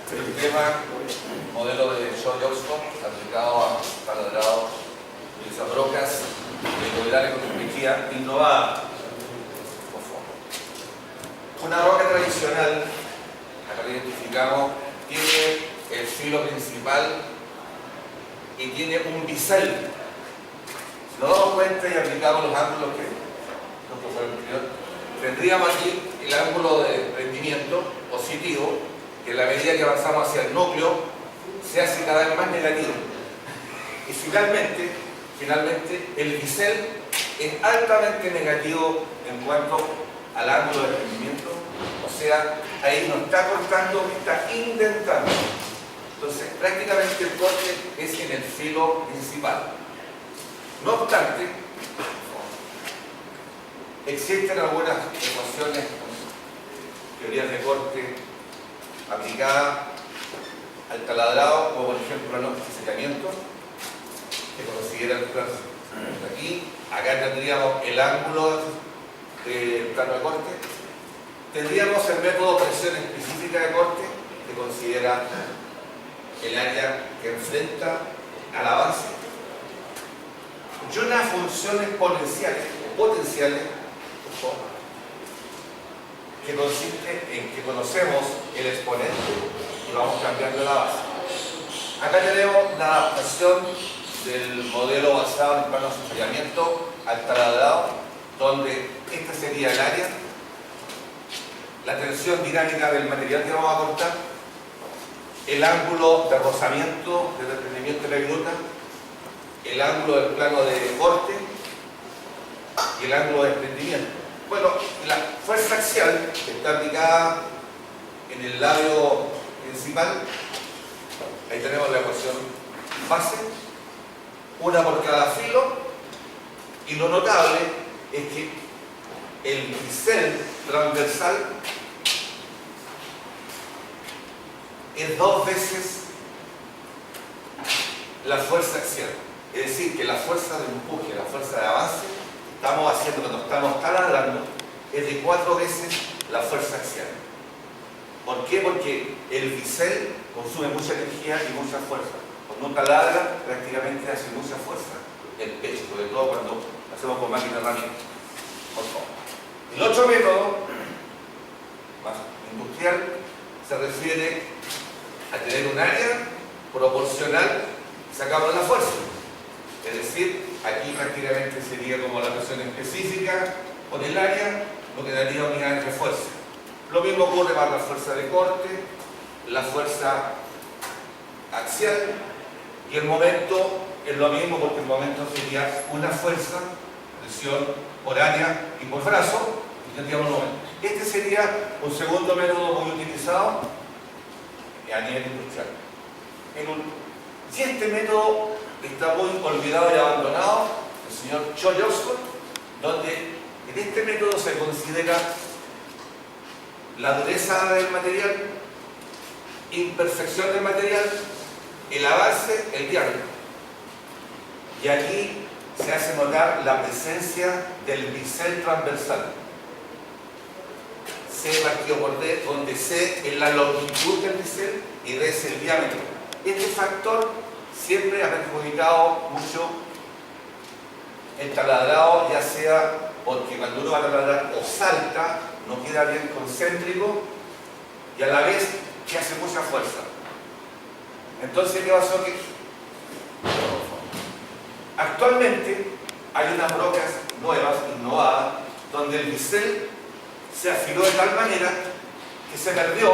Sistema modelo de Shaw's-Oxford aplicado a taladrados y esas brocas moleculares con tecnología innovada. Una roca tradicional, acá la identificamos, tiene el filo principal y tiene un bisel. Si nos damos cuenta y aplicamos los ángulos que nos puso el anterior, tendríamos aquí el ángulo de rendimiento positivo, que a la medida que avanzamos hacia el núcleo se hace cada vez más negativo. Y finalmente el bisel es altamente negativo en cuanto al ángulo de rendimiento, o sea, ahí no está cortando, está indentando. Entonces, prácticamente el corte es en el filo principal. No obstante, existen algunas ecuaciones, teorías de corte aplicadas al taladrado, como por ejemplo el secamiento, que considera el plano. Aquí, acá tendríamos el ángulo del plano de corte. Tendríamos el método presión específica de corte, que considera el área que enfrenta a la base, y unas funciones exponenciales o potenciales que consiste en que conocemos el exponente y vamos cambiando la base. Acá tenemos la adaptación del modelo basado en el plano de enfriamiento al taladrado, donde este sería el área, la tensión dinámica del material que vamos a cortar, el ángulo de rozamiento, de desprendimiento de la viruta, el ángulo del plano de corte y el ángulo de desprendimiento. Bueno, la fuerza axial que está aplicada en el labio principal, ahí tenemos la ecuación base, una por cada filo, y lo notable es que el bisel transversal es 2 veces la fuerza axial. Es decir, que la fuerza de empuje, la fuerza de avance, estamos haciendo cuando estamos taladrando, es de 4 veces la fuerza axial. ¿Por qué? Porque el bisel consume mucha energía y mucha fuerza. Cuando uno taladra, prácticamente hace mucha fuerza el pecho, sobre todo cuando hacemos con máquina herramienta. Por favor. El otro método, más industrial, se refiere a tener un área proporcional sacamos la fuerza. Es decir, aquí prácticamente sería como la presión específica con el área, lo que daría unidades de fuerza. Lo mismo ocurre para la fuerza de corte, la fuerza axial, y el momento es lo mismo porque el momento sería una fuerza, presión por área y por brazo, y tendríamos un momento. Este sería un segundo método muy utilizado a nivel industrial. Y este método está muy olvidado y abandonado, el señor Shaw's-Oxford, donde en este método se considera la dureza del material, imperfección del material, el avance, el diámetro. Y aquí se hace notar la presencia del bisel transversal. C partido por D, donde C es la longitud del bisel y D es el diámetro. Este factor siempre ha perjudicado mucho el taladrado, ya sea porque cuando uno va a taladrar o salta, no queda bien concéntrico y a la vez que hace mucha fuerza. Entonces, ¿qué pasó aquí? Actualmente hay unas brocas nuevas, innovadas, donde el bisel se afiló de tal manera que se perdió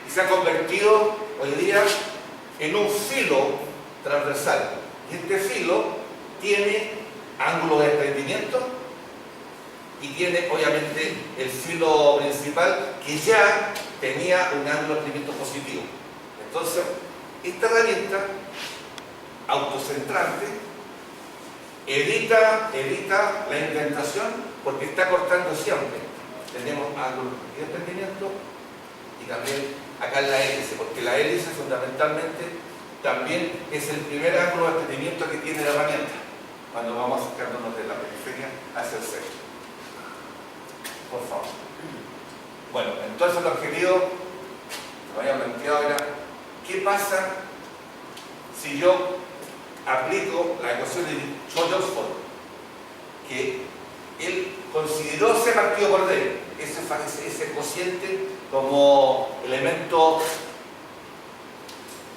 y se ha convertido hoy día en un filo transversal. Y este filo tiene ángulo de desprendimiento y tiene obviamente el filo principal que ya tenía un ángulo de desprendimiento positivo. Entonces, esta herramienta autocentrante evita la indentación porque está cortando siempre. Tenemos ángulo de desprendimiento y también acá en la hélice, porque la hélice fundamentalmente también es el primer ángulo de desprendimiento que tiene la herramienta cuando vamos acercándonos de la periferia hacia el centro. Por favor. Bueno, entonces el objetivo que me había planteado era pasa si yo aplico la ecuación de Scholl-Oxford? Que él consideró C partido por D, ese cociente, como elemento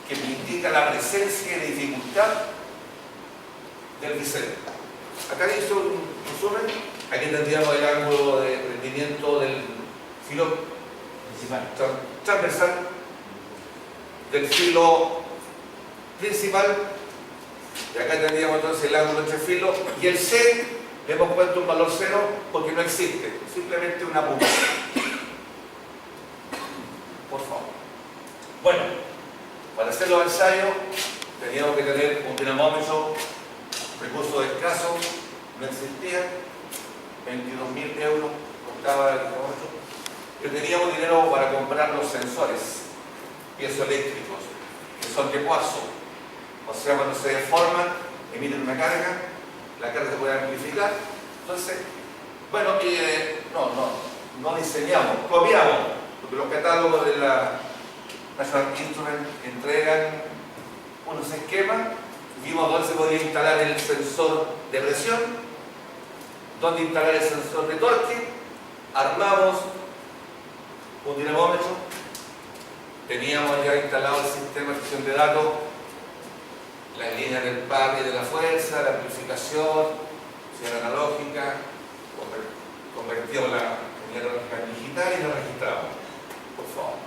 que me indica la presencia y la dificultad del diseño. Acá hizo un resumen. Aquí tendríamos el ángulo de rendimiento del filo transversal, del filo principal, y acá tendríamos entonces el ángulo entre filos, y el C le hemos puesto un valor 0 porque no existe, simplemente una punta. Por favor. Bueno, para hacer los ensayos teníamos que tener un dinamómetro, recursos escasos, no existían, 22.000 euros costaba el dinamómetro. Pero teníamos dinero para comprar los sensores piezoeléctricos, que son de cuarzo. O sea, cuando se deforman, emiten una carga, la carga se puede amplificar. Entonces, bueno, no diseñamos, copiamos, porque los catálogos de la National Instruments entregan unos esquemas, vimos dónde se podía instalar el sensor de presión, dónde instalar el sensor de torque, armamos un dinamómetro, teníamos ya instalado el sistema de gestión de datos, las líneas del par y de la fuerza, la amplificación, señal analógica, convertíamos la señal analógica en digital y la registramos, por favor.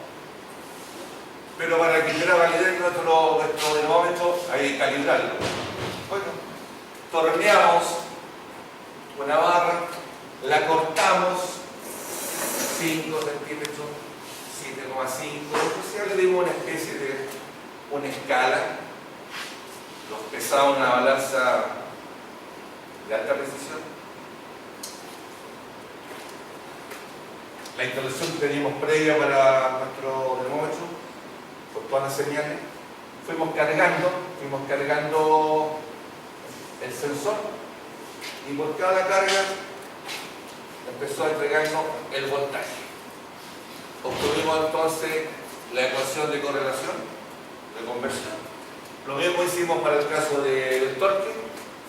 Pero para que tuviera validez nuestro dinamómetro hay que calibrarlo. Bueno, torneamos una barra, la cortamos 5 centímetros, 7,5, o sea, le dimos una especie de una escala, los pesaba una balanza de alta precisión. La instalación que teníamos previa para nuestro termómetro, por todas las señales, fuimos cargando el sensor y por cada carga empezó a entregarnos el voltaje. Obtuvimos entonces la ecuación de correlación, de conversión. Lo mismo hicimos para el caso del torque,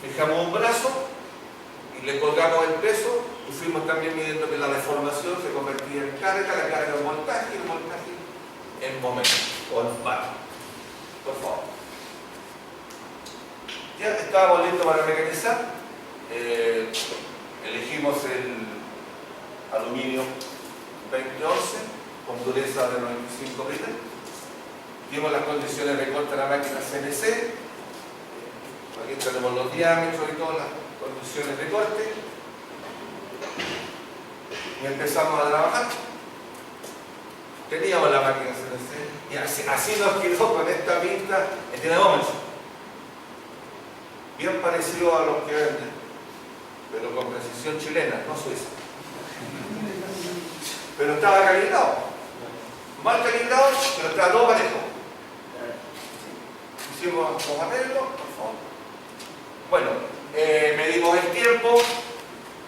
fijamos un brazo y le colgamos el peso y fuimos también midiendo que la deformación se convertía en carga, la carga en voltaje y el voltaje en momento o en par. Por favor. Ya estábamos listos para mecanizar. Elegimos el aluminio 2011 con dureza de 95 mm. Vimos las condiciones de corte de la máquina CNC. Aquí tenemos los diámetros y todas las condiciones de corte. Y empezamos a trabajar. Teníamos la máquina CNC y así nos quedó con esta pinta el dinamómetro. Bien parecido a los que venden, pero con precisión chilena, no suiza. Pero estaba calibrado. Mal calibrado, pero estaba todo parejo. Hicimos los arreglos, por favor. Bueno, medimos el tiempo,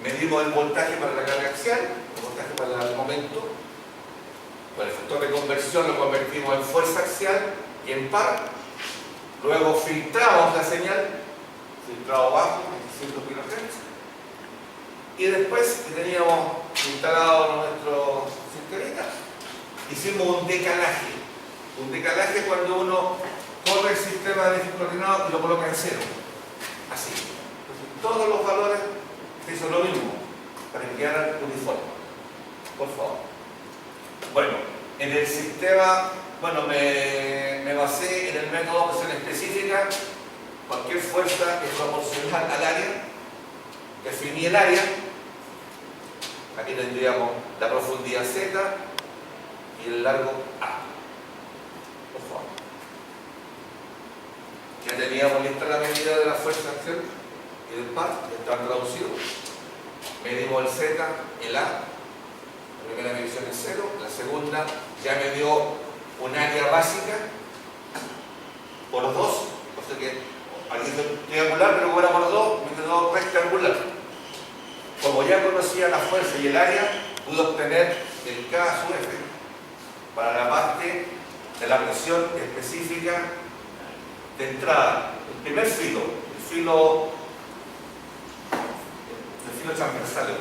medimos el voltaje para la carga axial, el voltaje para el momento. Con el factor de conversión lo convertimos en fuerza axial y en par. Luego filtramos la señal, filtrado bajo, 25 kHz. Y después que teníamos instalado nuestro sistemita, hicimos un decalaje. Un decalaje es cuando uno corre el sistema de déficit coordinado y lo coloca en cero. Así. Entonces, todos los valores se hizo lo mismo para que quedaran uniformes. Por favor. Bueno, en el sistema, me basé en el método de opción específica. Cualquier fuerza es proporcional al área. Definí el área. Aquí tendríamos la profundidad Z y el largo A. Por favor. Ya teníamos lista la medida de la fuerza de acción y del par, ya están traducidos. Medimos el Z, el A. La primera medición es 0. La segunda ya me dio un área básica por 2. O sea que aquí es triangular, pero como era por 2, me quedó rectangular. Como ya conocía la fuerza y el área, pude obtener el K sub F para la parte de la presión específica de entrada. El primer filo, el filo transversal,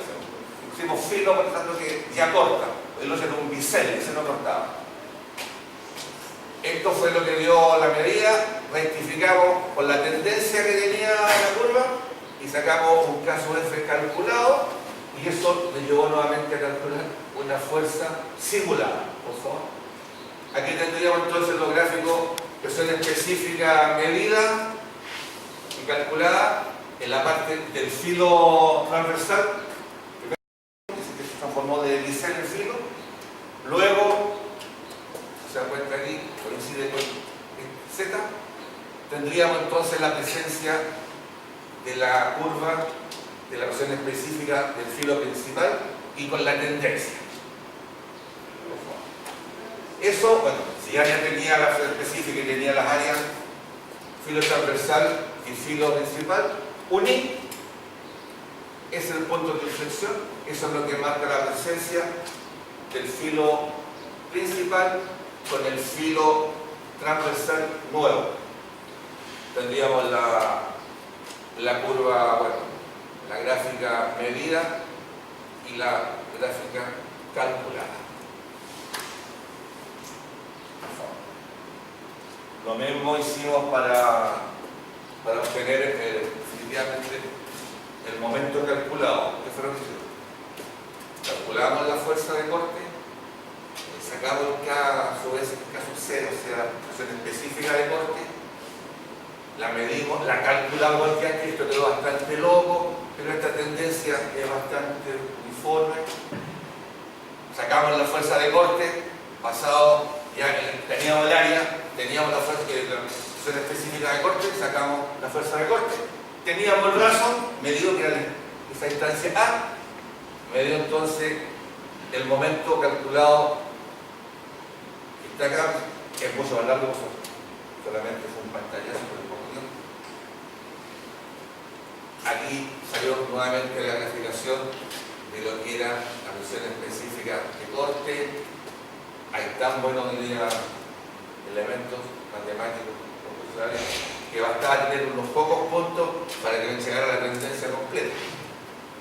pusimos filo pensando que ya corta, el otro era un bisel, ese no cortaba. Esto fue lo que dio la medida, rectificamos con la tendencia que tenía la curva y sacamos un caso F calculado, y eso me llevó nuevamente a calcular una fuerza simulada. Por favor. Aquí tendríamos entonces los gráficos presión específica medida y calculada en la parte del filo transversal, que se transformó de bisel en filo. Luego, se da cuenta aquí, coincide con Z, tendríamos entonces la presencia de la curva de la presión específica del filo principal y con la tendencia. Eso, bueno, si ya tenía la presión específica y tenía las áreas filo transversal y filo principal, uní, ese es el punto de inflexión, eso es lo que marca la presencia del filo principal con el filo transversal nuevo. Tendríamos la curva, bueno, la gráfica medida y la gráfica calculada. Lo mismo hicimos para obtener definitivamente el momento calculado. ¿Qué fue lo que hicimos? Calculamos la fuerza de corte, sacamos a su vez el caso cero, o sea, la presión específica de corte, la medimos, la calculamos aquí, esto quedó bastante loco, pero esta tendencia es bastante uniforme. Sacamos la fuerza de corte, basado, ya teníamos el área, teníamos la fuerza la presión específica de corte, sacamos la fuerza de corte, teníamos el brazo, medido que era esa instancia A, medido entonces el momento calculado que está acá, que es mucho más largo, solamente fue un pantallazo por el poco tiempo. Aquí salió nuevamente la graficación de lo que era la presión específica de corte. Hay tan buenos elementos matemáticos computacionales que bastaba tener unos pocos puntos para que me llegara la tendencia completa.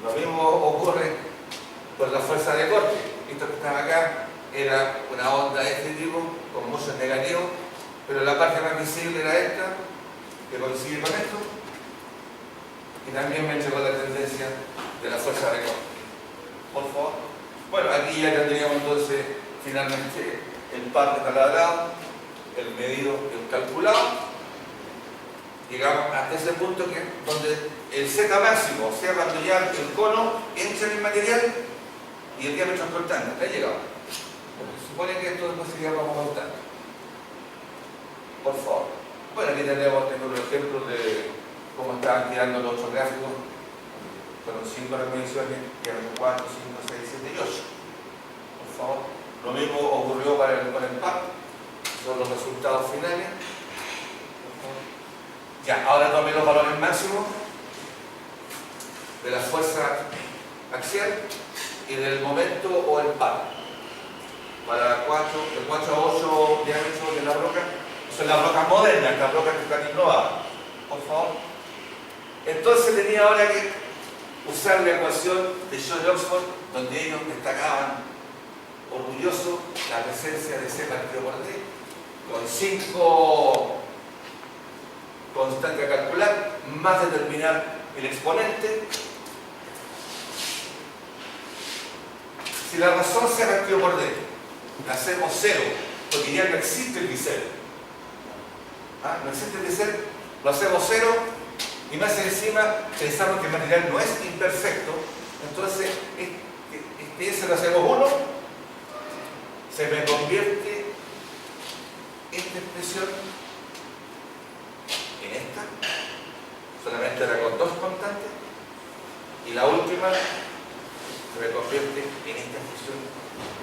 Lo mismo ocurre con la fuerza de corte. Esto que estaba acá era una onda de este tipo con muchos negativos, pero la parte más visible era esta, que coincide con esto, y también me llegó la tendencia de la fuerza de corte. Por favor. Bueno, aquí ya tendríamos entonces finalmente el par de taladrado, el medido y el calculado. Llegamos hasta ese punto que donde el Z máximo, o sea, cuando ya el cono entra en el material y el diámetro es constante. Hasta ahí llegamos. Se supone que esto después sería como constante. Por favor. Bueno, aquí tengo los ejemplos de cómo estaban tirando los otros gráficos. Fueron 5 mediciones, que eran 4, 5, 6, 7 y 8. Por favor. Lo mismo ocurrió con el par. Son los resultados finales. Ya, ahora tomé los valores máximos de la fuerza axial y del momento o el par. Para de 4 a 8 diámetros de la roca, son las rocas modernas, las rocas que están innovadas. Por favor. Entonces tenía ahora que usar la ecuación de Shaw y Oxford, donde ellos destacaban orgulloso la presencia de C partido por D, con 5 constantes a calcular, más determinar el exponente. Si la razón C partido por D la hacemos 0, porque ya no existe el bisel, no existe el bisel, lo hacemos 0, y más encima pensamos que el material no es imperfecto, entonces este lo hacemos 1, se me convierte esta expresión en esta, solamente era con 2 constantes, y la última se me convierte en esta expresión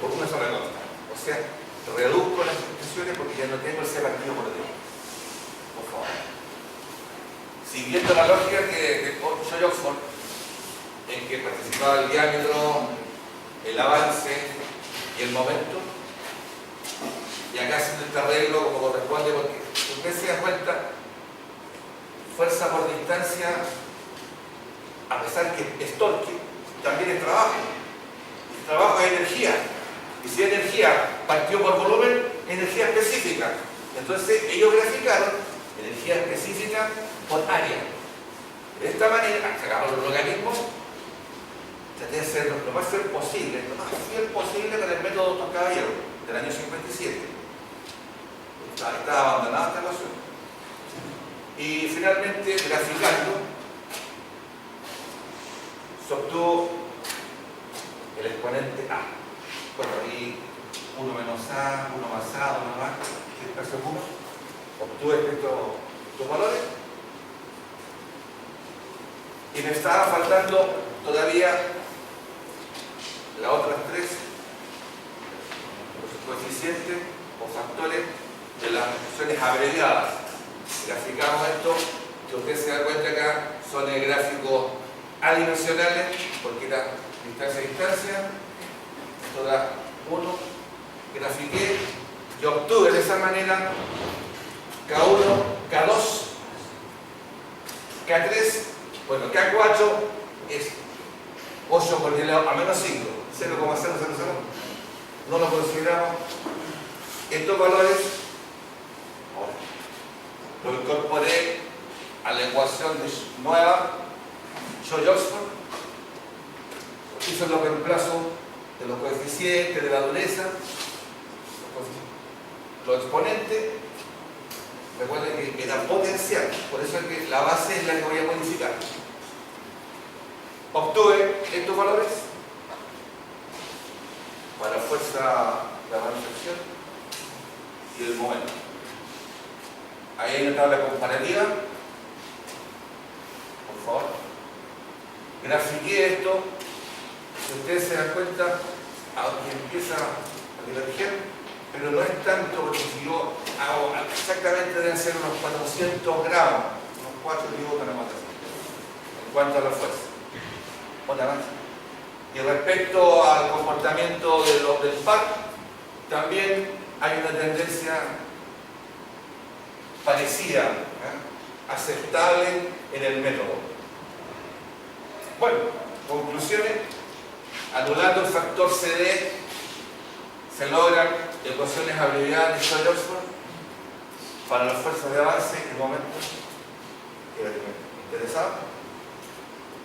por una sola constante. O sea, reduzco las expresiones porque ya no tengo el C partido por D. Por favor. Siguiendo la lógica de Shaw y Oxford, en que participaba el diámetro, el avance y el momento, y acá haciendo este arreglo como corresponde, porque usted se da cuenta, fuerza por distancia, a pesar que es torque, también es trabajo. El trabajo es energía. Y si energía partió por volumen, energía específica. Entonces ellos graficaron energía específica por área. De esta manera, sacamos los logaritmos, traté de ser lo más fiel posible, con el método de estos caballeros del año 57. Estaba abandonada esta ecuación. Y finalmente, graficando, se obtuvo el exponente A. Bueno, ahí 1 menos A, 1 más A, 1 más, ¿qué espacio 1? Obtuve estos valores. Y me estaba faltando todavía las otras tres, los coeficientes o factores de las funciones abreviadas. Graficamos esto, que usted se da cuenta acá, son el gráfico adimensionales, porque era distancia a distancia, esto da 1, grafiqué y obtuve de esa manera K1, K2, K3, bueno, K4 es 8 por elevado a menos 5, 0,000, no lo consideramos. Estos valores, ahora, lo incorporé a la ecuación nueva, Scholl-Oxford, hice los reemplazos de los coeficientes, de la dureza, los exponentes. Recuerden que era potencial, por eso es que la base es la que voy a modificar. Obtuve estos valores para fuerza de manifestación y el momento. Ahí hay una tabla comparativa, por favor. Grafiqué esto, si ustedes se dan cuenta, aunque empieza a diverger, pero no es tanto, porque si yo hago exactamente deben ser unos 400 gramos, unos 4 newton en cuanto a la fuerza. Otra más. Y respecto al comportamiento del par, también hay una tendencia parecida, aceptable en el método. Bueno, conclusiones. Anulando el factor CD, se logran ecuaciones abreviadas de Scholl-Oxford para las fuerzas de avance en el momento interesado.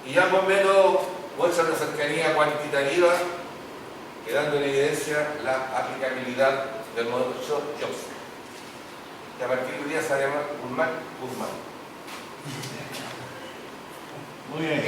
Y ambos métodos muestran una cercanía cuantitativa, quedando en evidencia la aplicabilidad del modelo Scholl-Oxford, que a partir de hoy día se llama Ullmann. Muy bien.